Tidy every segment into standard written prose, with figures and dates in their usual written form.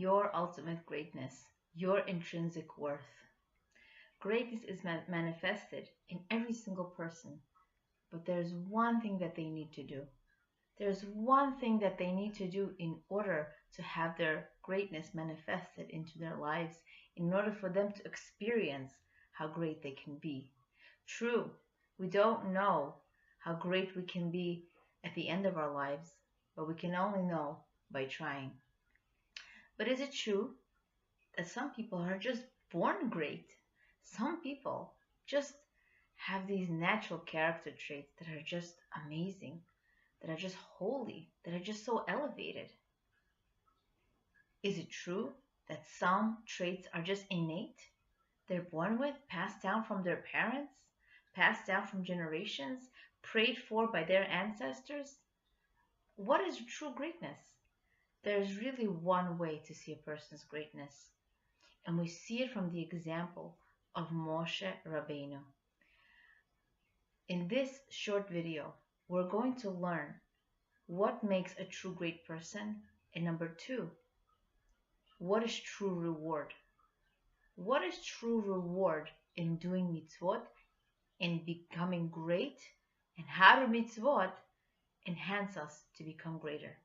your ultimate greatness, your intrinsic worth. Greatness is manifested in every single person, but there's one thing that they need to do. There's one thing that they need to do in order to have their greatness manifested into their lives, in order for them to experience how great they can be. True, we don't know how great we can be at the end of our lives, but we can only know by trying. But is it true that some people are just born great? Some people just have these natural character traits that are just amazing, that are just holy, that are just so elevated. Is it true that some traits are just innate? They're born with, passed down from their parents, passed down from generations, prayed for by their ancestors? What is true greatness? There's really one way to see a person's greatness, and we see it from the example of Moshe Rabbeinu. In this short video, we're going to learn what makes a true great person, and number two, what is true reward? What is true reward in doing mitzvot, in becoming great, and how do mitzvot enhance us to become greater?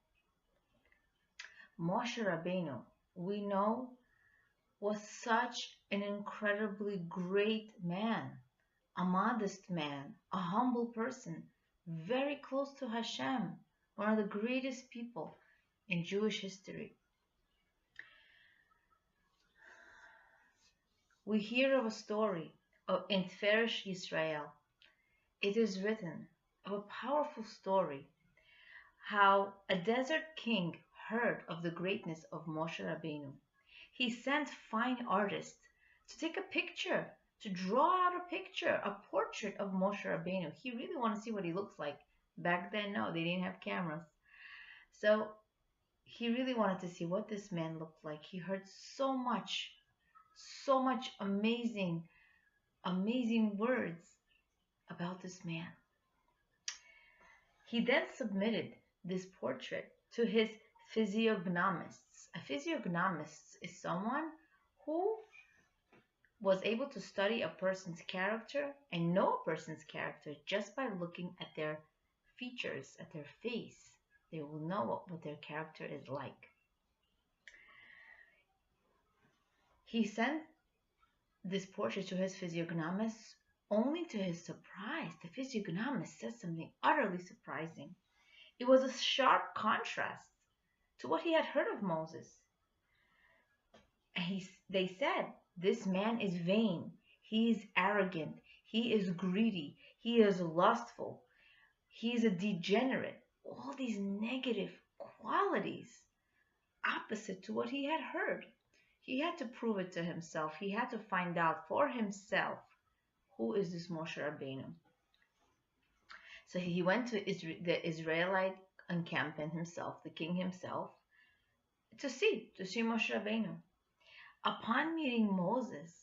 Moshe Rabbeinu, we know, was such an incredibly great man, a modest man, a humble person, very close to Hashem, one of the greatest people in Jewish history. We hear of a story in Tiferes Yisrael. It is written of a powerful story how a desert king heard of the greatness of Moshe Rabbeinu. He sent fine artists to take a picture, to draw out a picture, a portrait of Moshe Rabbeinu. He really wanted to see what he looks like. Back then, no, they didn't have cameras. So he really wanted to see what this man looked like. He heard so much amazing words about this man. He then submitted this portrait to his physiognomists. A physiognomist is someone who was able to study a person's character and know a person's character just by looking at their features, at their face. They will know what their character is like. He sent this portrait to his physiognomist. Only to his surprise, the physiognomist said something utterly surprising. It was a sharp contrast to what he had heard of Moses. And they said, this man is vain, he is arrogant, he is greedy, he is lustful, he is a degenerate. All these negative qualities opposite to what he had heard. He had to prove it to himself. He had to find out for himself, who is this Moshe Rabbeinu? So he went to the Israelite encampment himself, the king himself, to see Moshe Rabbeinu. Upon meeting Moses,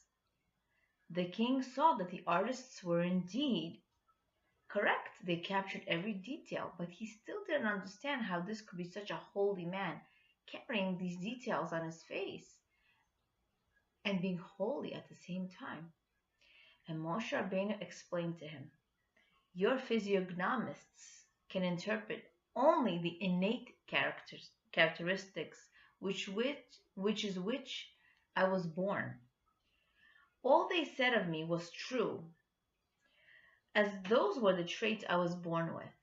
the king saw that the artists were indeed correct. They captured every detail, but he still didn't understand how this could be such a holy man, carrying these details on his face and being holy at the same time. And Moshe Rabbeinu explained to him, your physiognomists can interpret only the innate characteristics which I was born. All they said of me was true, as those were the traits I was born with.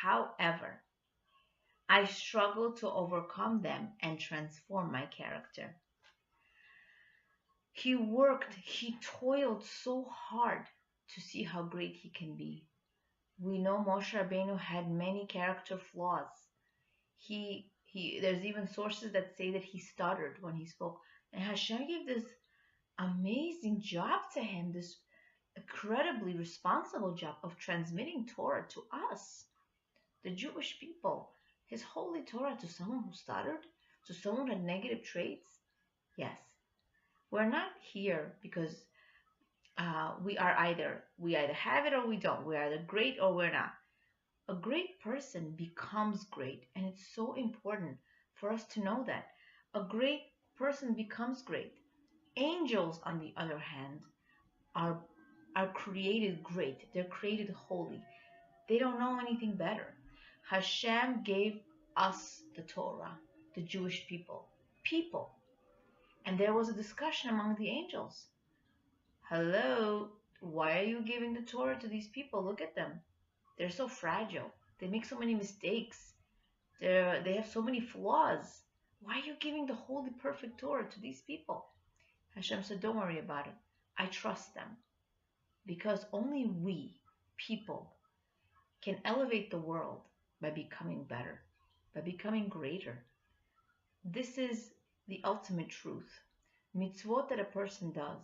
However, I struggled to overcome them and transform my character. He worked, he toiled so hard to see how great he can be. We know Moshe Rabbeinu had many character flaws. There's even sources that say that he stuttered when he spoke. And Hashem gave this amazing job to him, this incredibly responsible job of transmitting Torah to us, the Jewish people, his holy Torah, to someone who stuttered, to someone who had negative traits. Yes, we're not here because we either have it or we don't. We're either great or we're not. A great person becomes great, and it's so important for us to know that. A great person becomes great. Angels, on the other hand, are are created great. They're created holy. They don't know anything better. Hashem gave us the Torah, the Jewish people. People. And there was a discussion among the angels. Hello, why are you giving the Torah to these people? Look at them. They're so fragile. They make so many mistakes. They have so many flaws. Why are you giving the holy, perfect Torah to these people? Hashem said, don't worry about it. I trust them. Because only we, people, can elevate the world by becoming better, by becoming greater. This is the ultimate truth. Mitzvot that a person does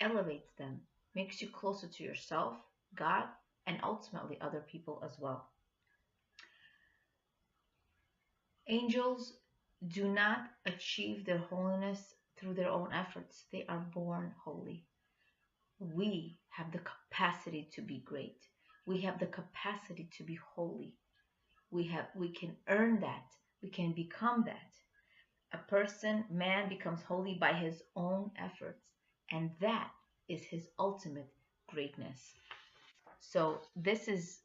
elevates them, makes you closer to yourself, God, and ultimately other people as well. Angels do not achieve their holiness through their own efforts. They are born holy. We have the capacity to be great. We have the capacity to be holy. We can earn that. We can become that. Man becomes holy by his own efforts, and that is his ultimate greatness. So this is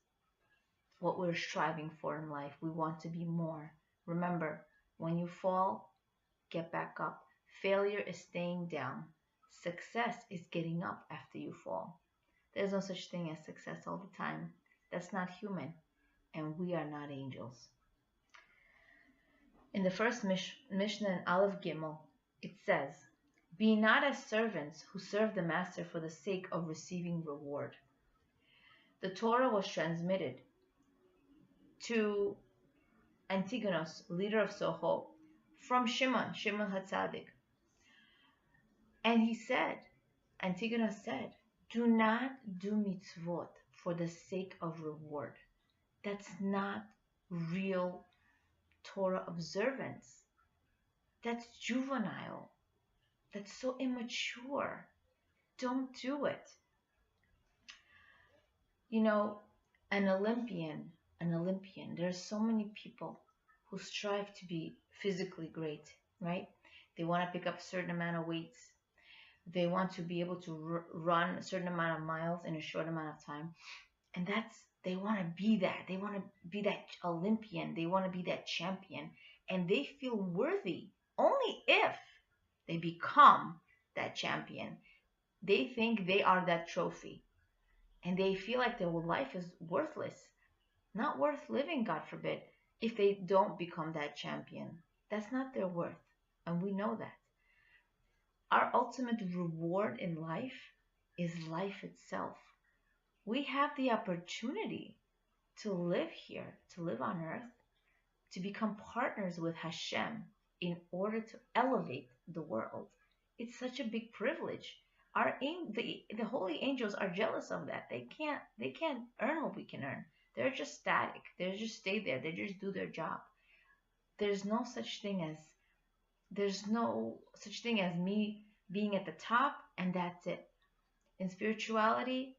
what we're striving for in life. We want to be more. Remember, when you fall, get back up. Failure is staying down. Success is getting up after you fall. There's no such thing as success all the time. That's not human, and we are not angels. In the first Mishnah in Aleph Gimel, it says, "Be not as servants who serve the master for the sake of receiving reward." The Torah was transmitted to Antigonus, leader of Soho, from Shimon HaTzadik. And Antigonus said, do not do mitzvot for the sake of reward. That's not real Torah observance. That's juvenile. That's so immature. Don't do it. You know, an Olympian, there's so many people who strive to be physically great, right? They want to pick up a certain amount of weights. They want to be able to run a certain amount of miles in a short amount of time. And they want to be that. They want to be that Olympian. They want to be that champion. And they feel worthy only if they become that champion. They think they are that trophy. And they feel like their life is worthless. Not worth living, God forbid, if they don't become that champion. That's not their worth. And we know that. Our ultimate reward in life is life itself. We have the opportunity to live here, to live on earth, to become partners with Hashem in order to elevate the world. It's such a big privilege. The holy angels are jealous of that. They can't earn what we can earn. They're just static. They just stay there. They just do their job. There's no such thing as me being at the top and that's it. In spirituality,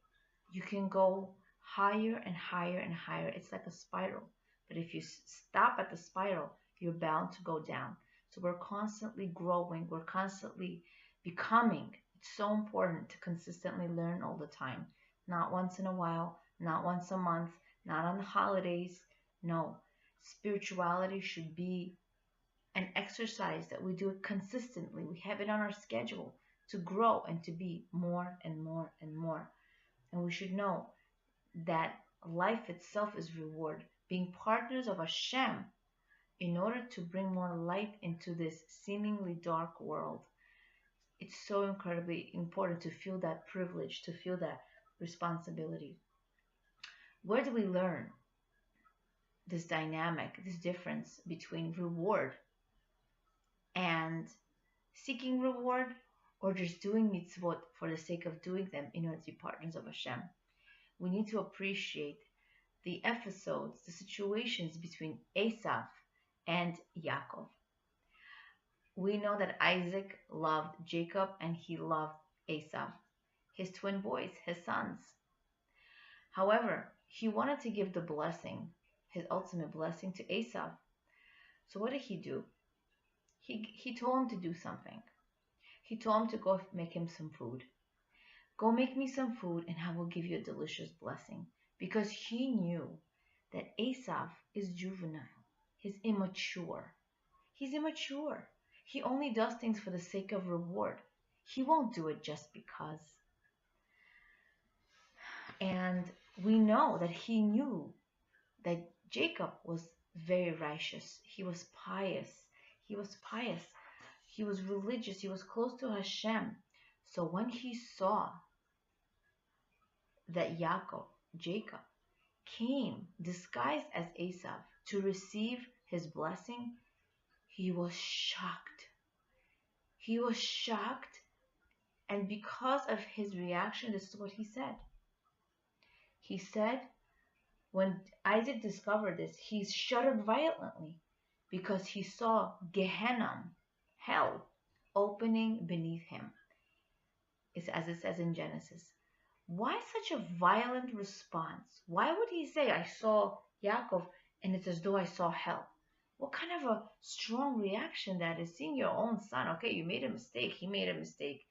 you can go higher and higher and higher. It's like a spiral. But if you stop at the spiral, you're bound to go down. So we're constantly growing. We're constantly becoming. It's so important to consistently learn all the time. Not once in a while, not once a month, not on the holidays. No. Spirituality should be an exercise that we do it consistently. We have it on our schedule to grow and to be more and more and more. And we should know that life itself is reward. Being partners of Hashem in order to bring more light into this seemingly dark world. It's so incredibly important to feel that privilege, to feel that responsibility. Where do we learn this dynamic, this difference between reward and seeking reward, or just doing mitzvot for the sake of doing them in order to be partners of Hashem? We need to appreciate the episodes, the situations between Esav and Yaakov. We know that Isaac loved Jacob and he loved Esav, his twin boys, his sons. However, he wanted to give the blessing, his ultimate blessing, to Esav. So what did he do? he told him to do something. He told him to go make him some food. Go make me some food and I will give you a delicious blessing. Because he knew that Esav is juvenile. He's immature. He's immature. He only does things for the sake of reward. He won't do it just because. And we know that he knew that Jacob was very righteous. He was pious. He was pious. He was religious. He was close to Hashem. So when he saw that Jacob, came disguised as Esau to receive his blessing, he was shocked. He was shocked, and because of his reaction, this is what he said. He said, when Isaac discovered this, he shuddered violently because he saw Gehenna, hell, opening beneath him. It's as it says in Genesis. Why such a violent response? Why would he say, I saw Yaakov and it's as though I saw hell? What kind of a strong reaction that is, seeing your own son? Okay, you made a mistake. He made a mistake.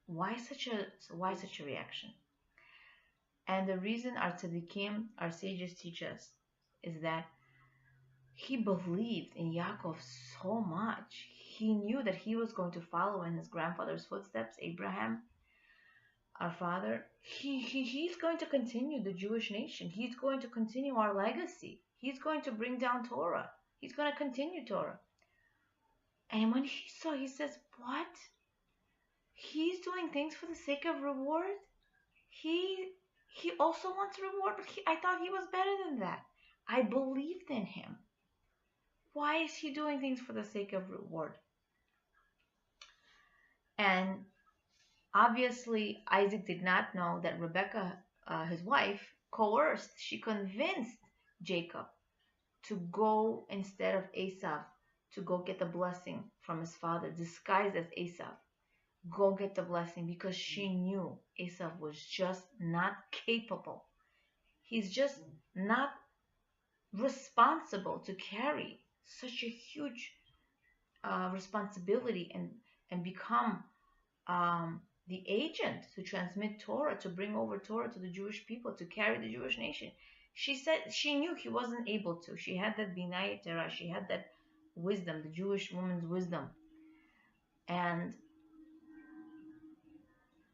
Why such a reaction? And the reason our tzaddikim, our sages teach us, is that he believed in Yaakov so much. He knew that he was going to follow in his grandfather's footsteps, Abraham, our father. He's going to continue the Jewish nation. He's going to continue our legacy. He's going to bring down Torah. He's going to continue Torah. And when he saw, he says, what? He's doing things for the sake of reward? He also wants reward, but I thought he was better than that. I believed in him. Why is he doing things for the sake of reward? And obviously, Isaac did not know that Rebekah, his wife, coerced, she convinced Jacob to go instead of Esau, to go get the blessing from his father, disguised as Esau. Go get the blessing, because she knew Esau was just not capable. He's just not responsible to carry such a huge responsibility and become the agent to transmit Torah, to bring over Torah to the Jewish people, to carry the Jewish nation. She said she knew he wasn't able to. She had that binayat Torah. She had that wisdom, the Jewish woman's wisdom. And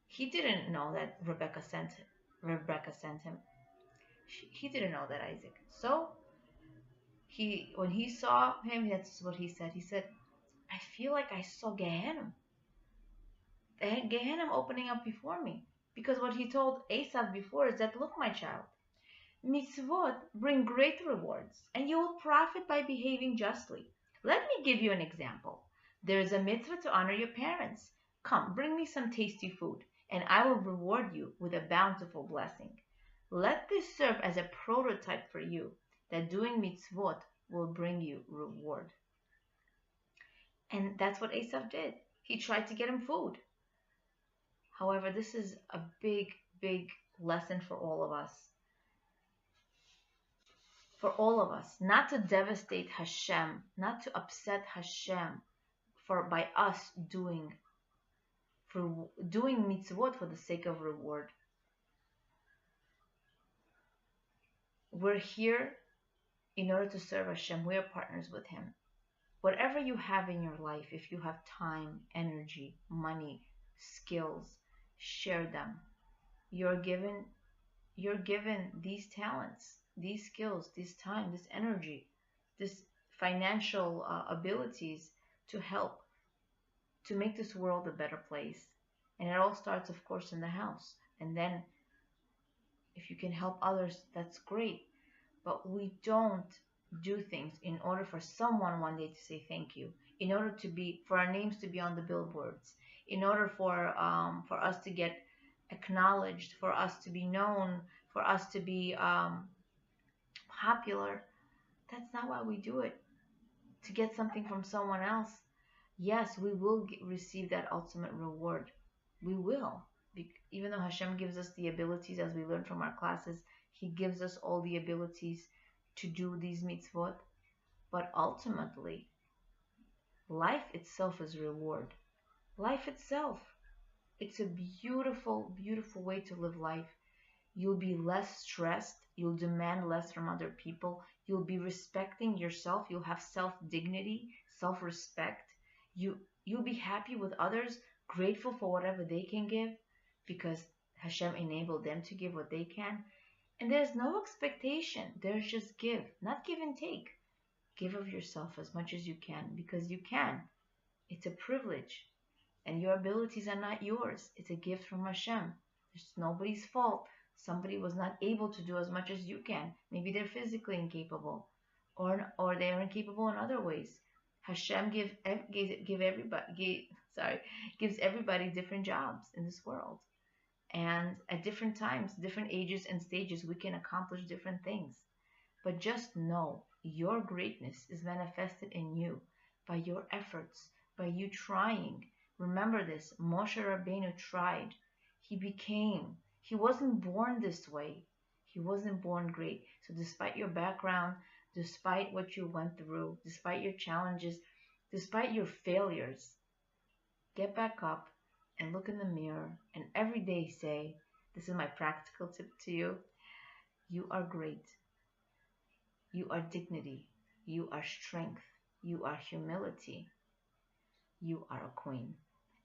he didn't know that Rebekah sent him. He didn't know that, Isaac. So when he saw him, that's what he said. He said, I feel like I saw Gehenna opening up before me. Because what he told Esav before is that, look, my child, mitzvot bring great rewards, and you will profit by behaving justly. Let me give you an example. There is a mitzvah to honor your parents. Come, bring me some tasty food, and I will reward you with a bountiful blessing. Let this serve as a prototype for you, that doing mitzvot will bring you reward. And that's what Esav did. He tried to get him food. However, this is a big, big lesson for all of us. For all of us, not to devastate Hashem, not to upset Hashem by us doing mitzvot for the sake of reward. We're here in order to serve Hashem. We are partners with Him. Whatever you have in your life, if you have time, energy, money, skills, share them. You're given these talents, these skills, this time, this energy, this financial abilities to help to make this world a better place. And it all starts, of course, in the house. And then if you can help others, that's great. But we don't do things in order for someone one day to say thank you, in order for our names to be on the billboards, in order for us to get acknowledged, for us to be known, for us to be popular. That's not why we do it. To get something from someone else. Yes, we will receive that ultimate reward. We will. Even though Hashem gives us the abilities, as we learned from our classes, He gives us all the abilities to do these mitzvot. But ultimately, Life itself is reward. Life itself. It's a beautiful, beautiful way to live life. You'll be less stressed. You'll demand less from other people. You'll be respecting yourself. You'll have self-dignity, self-respect. You'll be happy with others, grateful for whatever they can give because Hashem enabled them to give what they can. And there's no expectation. There's just give, not give and take. Give of yourself as much as you can because you can. It's a privilege. And your abilities are not yours. It's a gift from Hashem. It's nobody's fault. Somebody was not able to do as much as you can. Maybe they're physically incapable, or they are incapable in other ways. Hashem gives everybody different jobs in this world, and at different times, different ages and stages, we can accomplish different things. But just know your greatness is manifested in you by your efforts, by you trying. Remember this, Moshe Rabbeinu tried. He became. He wasn't born this way. He wasn't born great. So despite your background, despite what you went through, despite your challenges, despite your failures, get back up and look in the mirror and every day say, this is my practical tip to you, you are great. You are dignity. You are strength. You are humility. You are a queen.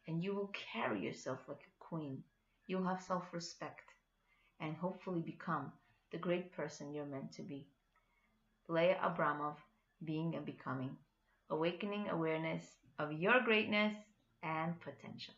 And you will carry yourself like a queen. You'll have self-respect and hopefully become the great person you're meant to be. Leah Abramov, Being and Becoming. Awakening awareness of your greatness and potential.